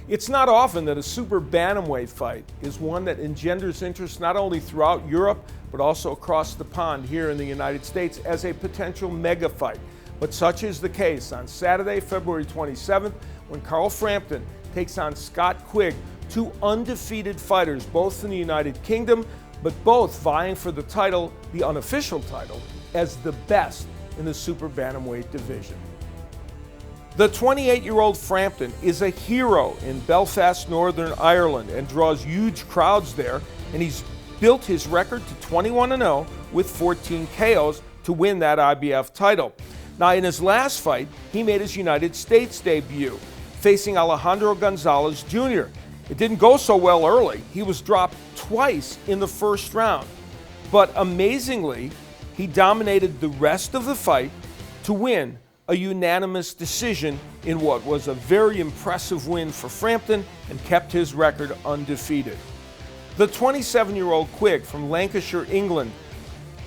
It's not often that a super bantamweight fight is one that engenders interest not only throughout Europe, but also across the pond here in the United States as a potential mega fight. But such is the case on Saturday, February 27th, when Carl Frampton takes on Scott Quigg, two undefeated fighters, both in the United Kingdom, but both vying for the title, the unofficial title, as the best in the super bantamweight division. The 28-year-old Frampton is a hero in Belfast, Northern Ireland, and draws huge crowds there, and he's built his record to 21-0 with 14 KOs to win that IBF title. Now, in his last fight, he made his United States debut, facing Alejandro Gonzalez Jr. It didn't go so well early. He was dropped twice in the first round, but amazingly, he dominated the rest of the fight to win a unanimous decision in what was a very impressive win for Frampton and kept his record undefeated. The 27-year-old Quigg from Lancashire, England,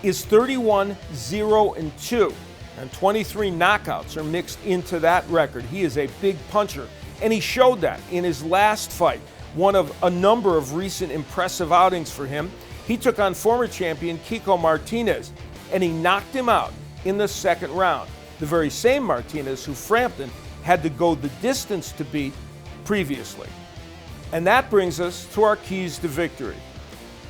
is 31-0-2, and 23 knockouts are mixed into that record. He is a big puncher, and he showed that in his last fight, one of a number of recent impressive outings for him. He took on former champion Kiko Martinez, and he knocked him out in the second round. The very same Martinez who Frampton had to go the distance to beat previously. And that brings us to our keys to victory.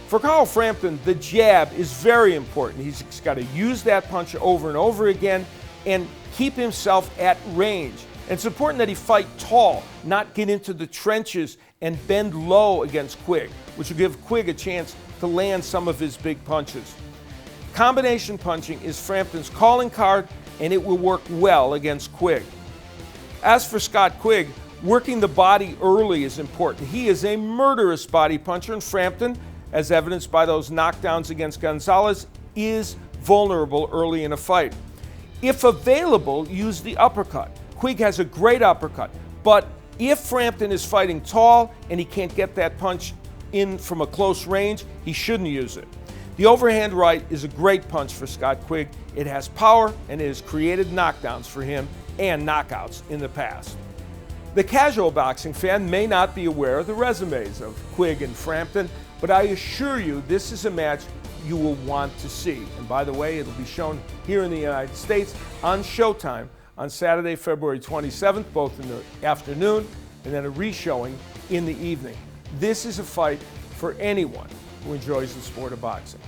For Carl Frampton, the jab is very important. He's got to use that punch over and over again and keep himself at range. And it's important that he fight tall, not get into the trenches and bend low against Quigg, which will give Quigg a chance to land some of his big punches. Combination punching is Frampton's calling card, and it will work well against Quigg. As for Scott Quigg, working the body early is important. He is a murderous body puncher, and Frampton, as evidenced by those knockdowns against Gonzalez, is vulnerable early in a fight. If available, use the uppercut. Quigg has a great uppercut, but if Frampton is fighting tall and he can't get that punch in from a close range, he shouldn't use it. The overhand right is a great punch for Scott Quigg. It has power and it has created knockdowns for him and knockouts in the past. The casual boxing fan may not be aware of the resumes of Quigg and Frampton, but I assure you this is a match you will want to see. And by the way, it'll be shown here in the United States on Showtime on Saturday, February 27th, both in the afternoon and then a re-showing in the evening. This is a fight for anyone who enjoys the sport of boxing.